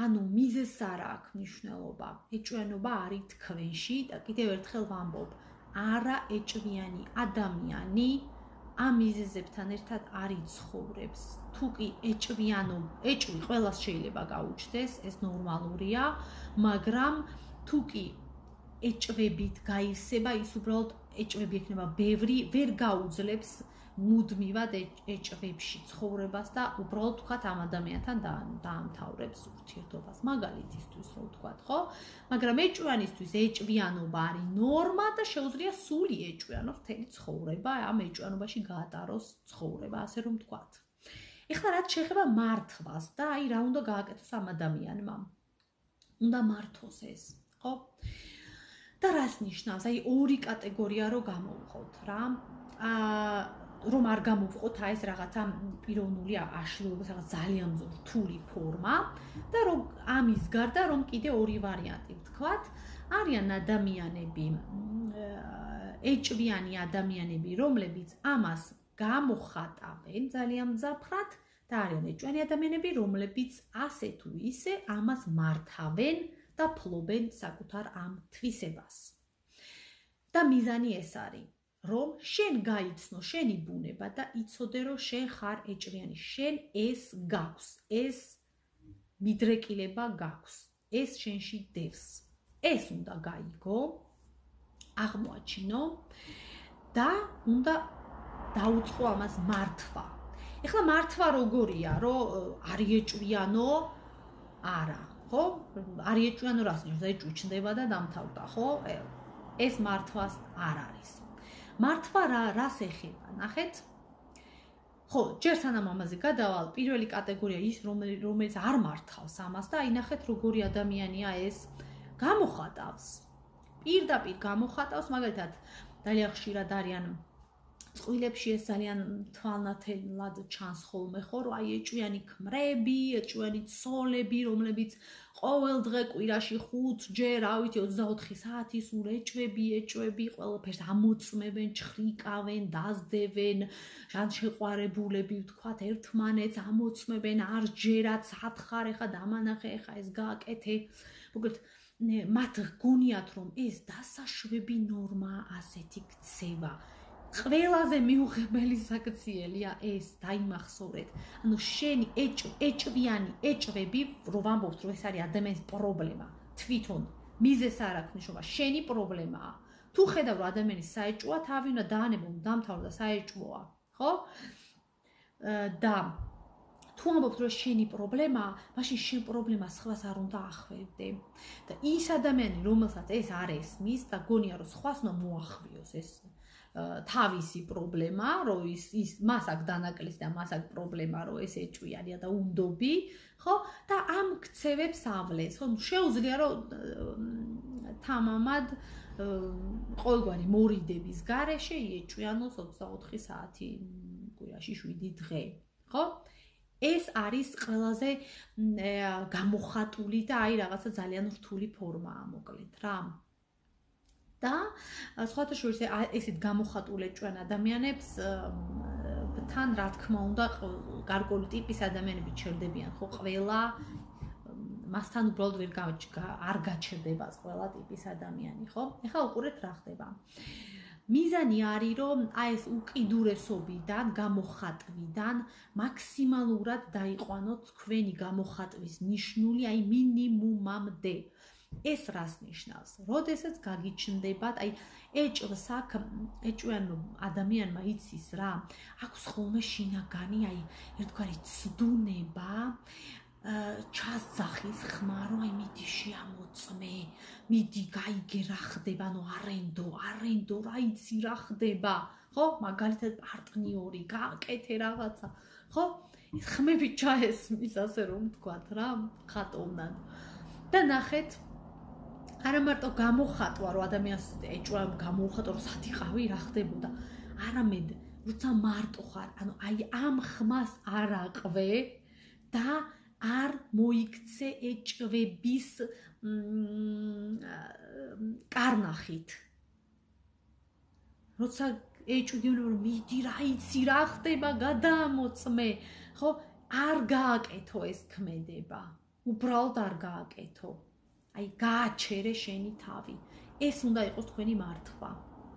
[SPEAKER 1] ანუ მიზეზს არ აქვს მნიშვნელობა. ეჭვიანობა არის თქვენში და კიდევ ერთხელ ვამბობ, არა ეჭვიანი ადამიანი ამ მიზეზებთან ერთად არ იცხოვრებს. თუ კი ეჭვი ყველას შეიძლება გაუჩნდეს, ეს ნორმალურია, მაგრამ თუ კი ეჭვებით გაივსება, ის უბრალოდ ეჭვები ექნება ბევრი, ვერ გაუძლებს მუდმივად ეჭვებში ცხოვრებას და უბრალოდ თქვათ ამ ადამიანთან დაამთავრებს ურთიერთობას. მაგალითისთვის რო ვთქვათ, ხო? მაგრამ ეჭვიანისთვის ეჭვიანობა არის ნორმა და შეუძლია სული ეჭვიანოს მთელი ცხოვრება, ამ ეჭვიანობაში გაატაროს ცხოვრება, ასე რომ ვთქვათ. ეხლა რაც შეეხება მართვას და აი რა უნდა გააკეთოს ამ ადამიანმა. უნდა მართოს ეს, ხო? და რას ნიშნავს? აი ორი კატეგორია რო გამოვყოთ რა. რომ არ გამოვყოთ ეს რაღაცა პიროვნული აშლილობის რაღაც ძალიან რთული ფორმა და რომ ამის გარდა რომ კიდე ორი ვარიანტი ვთქვათ, არიან ადამიანები, ეჭვიანი ადამიანები, რომლებიც ამას გამოხატავენ ძალიან მძაფრად და არიან ეჭვიანი ადამიანები, რომლებიც ასე თუ ისე ამას მართავენ და ფლობენ საკუთარ ამ თვისებას. და მიზანი ეს არის რომ შენ გაიცნო შენი ბუნება და იცოდე რომ შენ ხარ ეჭვიანი, შენ ეს გაქვს, ეს მიდრეკილება გაქვს, ეს შენში დევს. ეს უნდა გაიგო, აღმოაჩინო და უნდა დაუწყო ამას მართვა. ეხლა მართვა როგორია, რომ არის ეჭვიანო? არა, ხო? არის ეჭვიანო რას ნიშნავს? ეჭვი ჩნდება და დამთავრდა, ხო? ეს მართვას არ არის. მართვა რას ეხება? ნახეთ. ხო, ჯერ სანამ ამაზე გადავალ, პირველი კატეგორია ის, რომელიც არ მართავს ამას და აი ნახეთ როგორი ადამიანია ეს, გამოხატავს. პირდაპირ გამოხატავს, მაგალითად, ძალიან ხშირად არიან წყვილებში ეს ძალიან თვალნათელად ჩანს ხოლმე, ხო, რომ აი ეჭვიანი ქმრები, ეჭვიანი ცოლები, რომლებიც ყოველ დღე კვირაში 5 ჯერ, რა ვიცი, 24 საათი სულ ეჭვები, ყველაფერს ამოწმებენ, ჩხრიკავენ, დაზდევენ, ან შეყვარებულები ვთქვათ, ერთმანეთს ამოწმებენ, არ ჯერათ, სათხარ, ეხა დამანახე, ეხა ეს გააკეთე. მოკლედ, მათ გონიათ, რომ ეს დასაშვები ნორმაა, ასეთი ქცევა. ყველაზე მიუღებელი საქციელია ეს, დაიმახსოვრეთ. ანუ შენი ეჭვიანი ეჭვები, რო ვამბობთ, რომ ეს არის ადამიანის პრობლემა, თვითონ მიზეზს არ აქვს მნიშვნელობა, შენი პრობლემაა. თუ ხედავ, რომ ადამიანის საეჭვოა, თავი უნდა დაანებო, დამთავრდა და საეჭვოა, ხო? და თუ ამბობთ, რომ შენი პრობლემაა, მაშინ შენ პრობლემას სხვას არ უნდა ახვევდე. და ის ადამიანი, რომელსაც ეს არ ესმის და გონია, რომ სხვას უნდა მოახვიოს ეს თავისი პრობლემა, რომ ის მას აქვს დანაკლისი და მას აქვს პრობლემა, რომ ეს ეჭვიანია და უნდობი, ხო? და ამ ქცევებს ავლეს, ხო? შეუძლია, რომ თამამად ყოველგვარი მორიდების გარეშე იეჭვიანოს 24 საათი კვირაში 7 დღე, ხო? ეს არის ყველაზე გამოხატული და აი რაღაცა ძალიან რთული ფორმაა, მოკლედ რა. და სხვათა შორის ესეთ გამოხატულ ეჭვიან ადამიანებს თან რა თქმა უნდა გარკვეული ტიპის ადამიანები ჩერდებიან, ხო, ყველა მასთან უბრალოდ არ გაჩერდება ყველა ტიპის ადამიანი, ხო? ეხლა უყურეთ რა ხდება. მიზანი არის, რომ აი ეს უკიდურესობიდან, გამოხატვიდან მაქსიმალურად დაიყვანოთ თქვენი გამოხატვის ნიშნული, აი მინიმუმამდე. ეს რას ნიშნავს? როდესაც გაგიჩნდებათ, აი ეჭვს აქ ეჭვიან ადამიანმა იცის რა, აქვს ხოლმე შინაგანი, აი ერთგვარი ცდუნება, ჩასძახის ხმა, რომ აი მიდი შეამოწმე, მიდი გაიგე რა ხდება, ანუ არენდო, რა იცი რა ხდება, ხო? მაგალითად პარტნიორი, გააკეთე რაღაცა, ხო? ეს ხმები ჩაესმის, ასე რომ ვთქვათ რა, ხატოვნად. და ნახეთ, არა მარტო გამოხატვა, რომ ადამიანს ეჭვა გამოუხატო, რომ სათიყავი რა ხდებოდა, არამედ როცა მარტო ხარ, ანუ აი ამ ხმას არ აყვე და არ მოიქცე ეჭვების კარნახით. როცა ეჭვგევნო რომ მიდი რა იცი რა ხდება, გადაამოწმე, ხო? არ გააკეთო ეს ქმედება. უბრალოდ არ გააკეთო. აი გააჩერე შენი თავი. ეს უნდა იყოს თქვენი მართვა.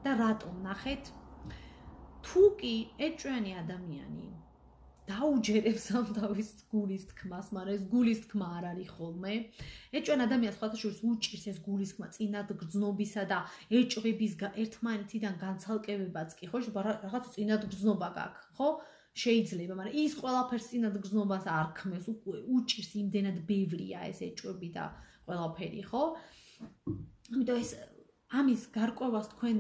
[SPEAKER 1] და რატომ ნახეთ? თუ კი ეჭვიანი ადამიანი დაუჯერებს ამ თავის გულის თქმას, მაგრამ ეს გულის თქმა არ არის ხოლმე. ეჭვიან ადამიანს სხვათა შორის უჭირს ეს გულის თქმა წინად გრძნობისა და ეჭვების ერთმანეთიდან განცალკევებაც კი, ხო, რაღაც წინად გრძნობა გაქვს, ხო? შეიძლება, მაგრამ ის ყველაფერს წინად გრძნობას არ ქმნეს, უჭირს იმდენად ბევრია ეს ეჭვები და ყველაფერი, ხო? ამიტომ ეს ამის გარკვევას თქვენ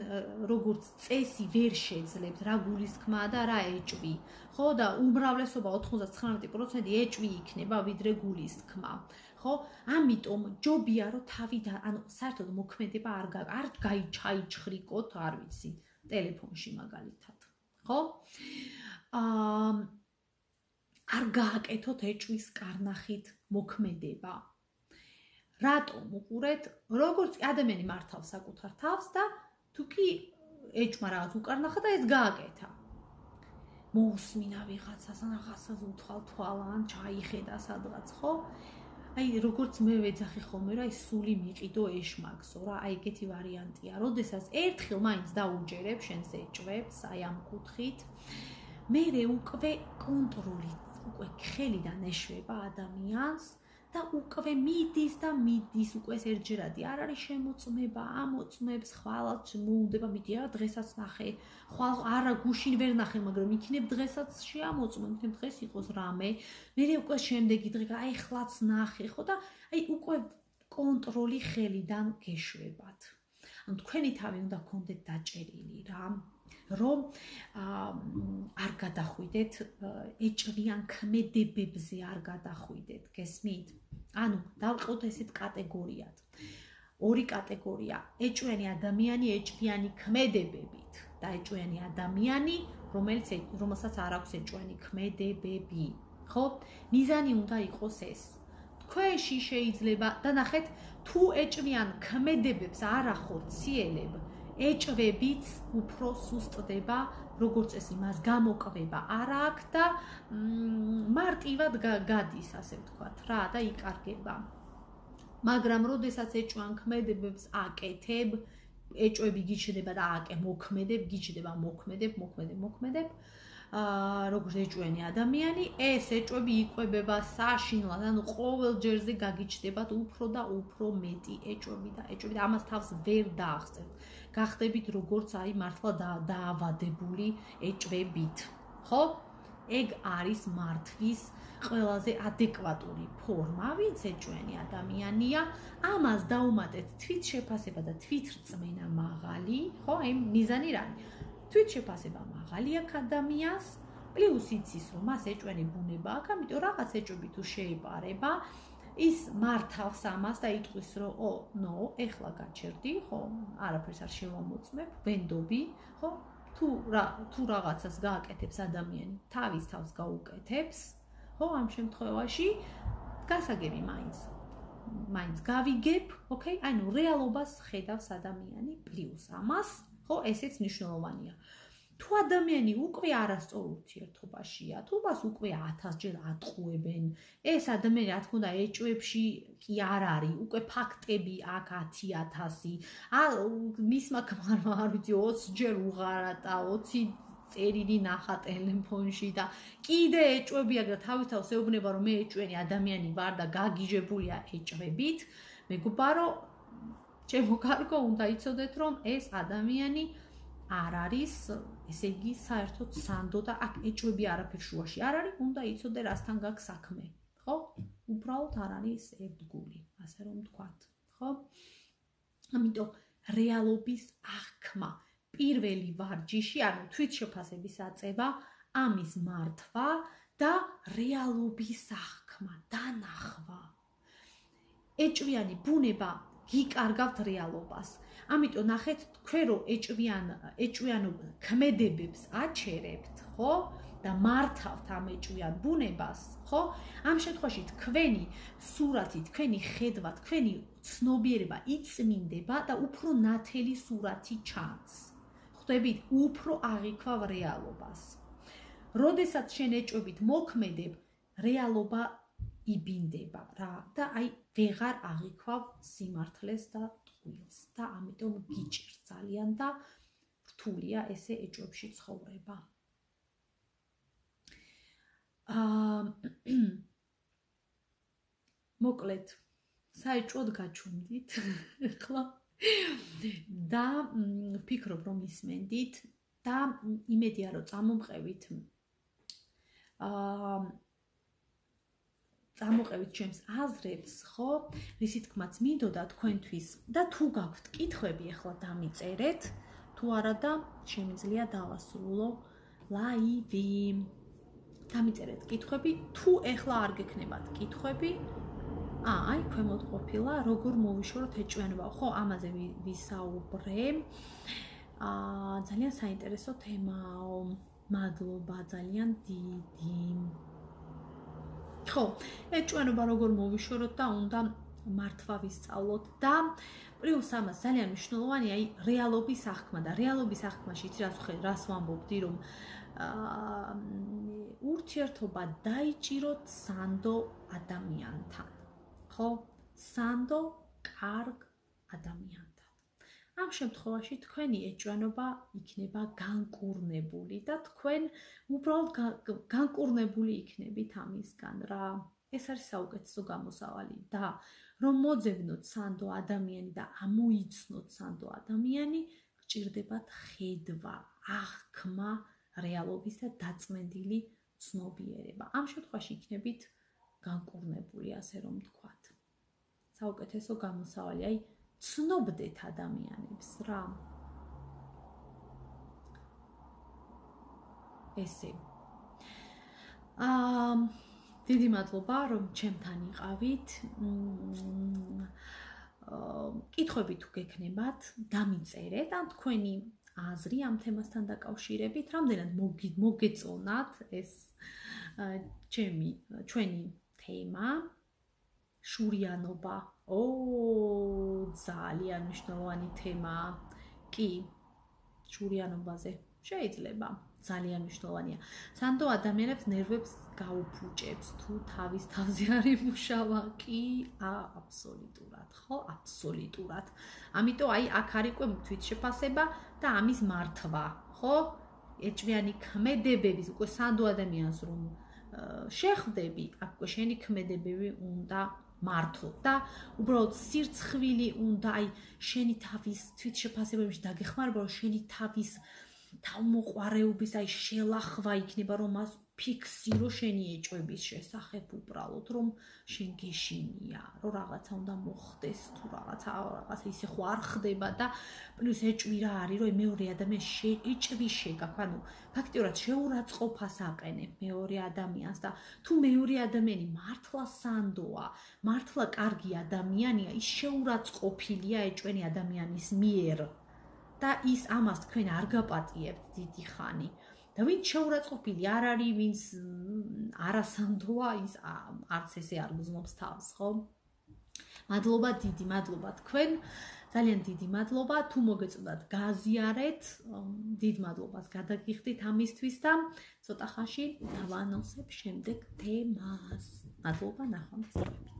[SPEAKER 1] როგორც წესი ვერ შეძლებთ, რა გულისთქმაა და რა ეჭვი, ხო? და უმრავლესობა 99% ეჭვი იქნება, ვიდრე გულისთქმა, ხო? ამიტომ ჯობია რომ თავი და ანუ საერთოდ მოქმედება არ გაიჩაიჩხრიკოთ, არ ვიცი, ტელეფონში მაგალითად, ხო? არ გააკეთოთ ეჭვის კარნახით მოქმედება. რატომ უყურეთ, როგორც ადამიანი მართავს საკუთარ თავს და თუ კი ეჭვმა რაღაც უკარნახა და ეს გააკეთა. მოусმინა ვიღაცას, რაღაცას უთვალ თვალან, ჩაიხედა სადღაც, ხო? აი, როგორც მე ვეძახი ხოლმე რა, ის სული მიყიდო ეშმაკსო რა, აი ეგეთი ვარიანტია. როდესაც ერთხელ მაინც დაუჯერებ შენს ეჭვებს, აი ამ კუთხით, მერე უკვე კონტროლი, უკვე ხელიდან ეშვება ადამიანს და უკვე მიდის, უკვე ეს ერთჯერადი არ არის შემოწმება, ამოწმებს, ხვალად მოუნდება, მიდი რა, დღესაც ნახე, ხვალ არა გუშინ ვერ ნახე, მაგრამ იქნებ დღესაც შეამოწმო, იქნებ დღეს იყოს რამე, მერე უკვე შემდეგი დღე, აი ხლაც ნახე, ხო და აი უკვე კონტროლი ხელიდან გეშვებათ. ანუ თქვენი თავი უნდა გქონდეთ დაჭერილი რა. რომ არ გადახვიდეთ ეჭვიან ქმედებებზე არ გადახვიდეთ, გესმით? ანუ დავყოთ ესეთ კატეგორიად. ორი კატეგორია, ეჭვიანი ადამიანი ეჭვიანი ქმედებებით და ეჭვიანი ადამიანი, რომელსაც არ აქვს ეჭვიანი ქმედებები, ხო? მიზანი უნდა იყოს ეს. თქვენში შეიძლება და ნახეთ, თუ ეჭვიან ქმედებებს არ ახორციელებ, ეჭვებიც უფრო სუსტდება, როგორც წესი, მას გამოკვება არ აქვს და მარტივად გადის, ასე ვთქვათ, რა და იკარგება. მაგრამ როდესაც ეჭვიან ქმედებებს აკეთებ, ეჭვები გიჩნდება და მოქმედებ, გიჩნდება მოქმედებ, როგორც ეჭვიანი ადამიანი, ეს ეჭვები იკვებება საშინლად, ანუ ყოველ ჯერზე გაგიჩნდებათ უფრო და უფრო მეტი ეჭვები და ამას თავს ვერ დაახსენებთ. გახდებით როგორც აი მართლა დაავადებული ეჭვებით, ხო? ეგ არის მართვის ყველაზე ადეკვატური ფორმა, ვინც ეჭვიანი ადამიანია, ამას დაუმატეთ თვითშეფასება და თვითრწმენა მაღალი, ხო? აი მიზანი რა არის? თვითშეფასება მაღალი აქვს ადამიანს, პლუს იცის რომ მას ეჭვიანი ბუნება აქვს, ამიტომ რაღაც ეჭვები თუ შეეპარება, ის მართავს ამას და იტყვის რომ ეხლა გაჩერდი, ხო, არაფერს არ შევამოწმებ, ვენდობი, ხო? თუ რაღაცას გააკეთებს ადამიანი, თავის თავს გაუკეთებს, ხო, ამ შემთხვევაში გასაგები მაინც გავიგებ, ოკეი? ანუ რეალობას ხედავს ადამიანი პლუს ამას, ხო, ესეც მნიშვნელოვანია. თუ ადამიანი უკვე არასწორ ურთიერთობაშია, თუ მას უკვე 1000-ჯერ ატყუებენ, ეს ადამიანი რა თქმა უნდა ეჭვებში კი არ არის, უკვე ფაქტები აქვს 10,000, მისმა ქმარმა არ ვიცი 20-ჯერ უღარატა, 20 წერილი ნახა ტელეფონში და კიდე ეჭვები აქვს და თავის თავს ეუბნება რომ მე ეჭვიანი ადამიანი ვარ და გაგიჟებულია ეჭვებით, მეგობარო, ჩემო კარგო, უნდა იცოდეთ რომ ეს ადამიანი არ არის, ესე იგი, საერთოდ სანდო და აქ ეჭვები არაფერ შუაში არ არის, უნდა იცოდე რასთან გაქვს საქმე, ხო? უბრალოდ არ არის ერთგული, ასე რომ ვთქვათ, ხო? ამიტომ რეალობის აღქმა, პირველი ვარჯიში, ანუ თვითშეფასების აწევა, ამის მართვა და რეალობის აღქმა, დანახვა. ეჭვიანი ბუნება გიკარგავთ რეალობას. ამიტომ ნახეთ, თქვენ რო ეჭვიანო ქმედებებს აჩერებთ, ხო? და მართავთ ამ ეჭვიან ბუნებას, ხო? ამ შემთხვევაში თქვენი სურათი, თქვენი ხედვა, თქვენი ცნობიერება იწმინდება და უფრო ნათელი სურათი ჩანს. ხვდებით, უფრო აღიქვავ რეალობას. როდესაც შენ ეჭვებით მოქმედებ, რეალობა იბინდება რა და აი ვეღარ აღიქვავ სიმართლეს და ტყუილს და ამიტომ გიჭირს ძალიან და რთულია ესე ეჭვებში ცხოვრება. მოკლედ, საეჭვოდ გაჩვენდით ახლა და ვფიქრობ რომ ისმენდით და იმედია რომ წამომყევით წამოყევით ჩემს აზრებს, ხო? რისი თქმაც მინდოდა თქვენთვის და თუ გაქვთ კითხვები, ახლა დამიწერეთ, თუ არა და შემიძლია დავასრულო ლაივი. დამიწერეთ კითხვები, თუ ახლა არ გექნებათ კითხვები, აი, ქვემოთ ყოფილა, როგორ მოვიშოროთ ეჭვიანობა. ხო, ამაზე ვისაუბრე. ძალიან საინტერესო თემაა. მადლობა, ძალიან დიდი. ხო, ეჭვიანობა როგორ მოვიშოროთ და უნდა მართვა ვისწავლოთ და პლუს ამას ძალიან მნიშვნელოვანია აი რეალობის აღქმა და რეალობის აღქმაში რას ვამბობდი რომ ურთიერთობა დაიჭიროთ სანდო ადამიანთან. ხო? სანდო კარგ ადამიანთან. ამ შემთხვევაში თქვენი ეჭვიანობა იქნება განკურნებული და თქვენ უბრალოდ განკურნებული იქნებით ამისგან რა. ეს არის საუკეთესო გამოსავალი და რომ მოძებნოთ სანდო ადამიანი და ამოიცნოთ სანდო ადამიანი, გჭირდებათ ხედვა, აღქმა რეალობის და დაწმენდილი ცნობიერება. ამ შემთხვევაში იქნებით განკურნებული, ასე რომ ვთქვათ. საუკეთესო გამოსავალი, აი ცნობდეთ ადამიანებს რა. ესე. დიდი მადლობა რომ ჩემთან იყავით. კითხვები თუ გექნებათ, დამიწერეთ ან თქვენი აზრი ამ თემასთან დაკავშირებით, რამდენად მოგეწონათ ეს ჩვენი თემა შურიანობა. ძალიან მნიშვნელოვანი თემაა. კი, შურიანობაზე შეიძლება ძალიან მნიშვნელოვანია. სანდო ადამიანებს ნერვებს გაუფუჭებს თუ თავის თავზე არ იმუშავა, კი, აბსოლუტურად, ხო, აბსოლუტურად. ამიტომ აი აქ არის უკვე თვითშეფასება და ამის მართვა, ხო? ეჭვიანი ქმედებების უკვე სანდო ადამიანს რომ შეხვდები, აქ უკვე შენი ქმედებები უნდა მართო და უბრალოდ სირცხვილი უნდა აი შენი თავის თვითშეფასებებში დაგეხმარება რომ შენი თავის თავმოყვარეობის აი შელახვა იქნება რომ მას ფიქსირო შენი ეჭვების შესახებ უბრალოდ რომ შენ გეშინია რომ რაღაცა უნდა მოხდეს თუ რაღაცა ისე ხო არ ხდება და პლუს ეჭვი რა არის რომ მეორე ადამიანს ეჭვი შეგაქვს ანუ ფაქტიურად შეურაცხყოფას აყენებ მეორე ადამიანს და თუ მეორე ადამიანი მართლა სანდოა მართლა კარგი ადამიანია ის შეურაცხყოფილია ეჭვენი ადამიანის მიერ და ის ამას თქვენ არ გაპატიებთ დიდი ხანი და ვინც შეურაცხყოფილი არ არის ვინც არასანდოა ის არც ესე არ გზნობს თავს ხო მადლობა დიდი მადლობა თქვენ ძალიან დიდი მადლობა თუ მოგეწონათ გაზიარეთ დიდ მადლობას გადაგიხდით ამისთვის და ცოტა ხანში დავანონსებ შემდეგ თემას მადლობა ნახვამდის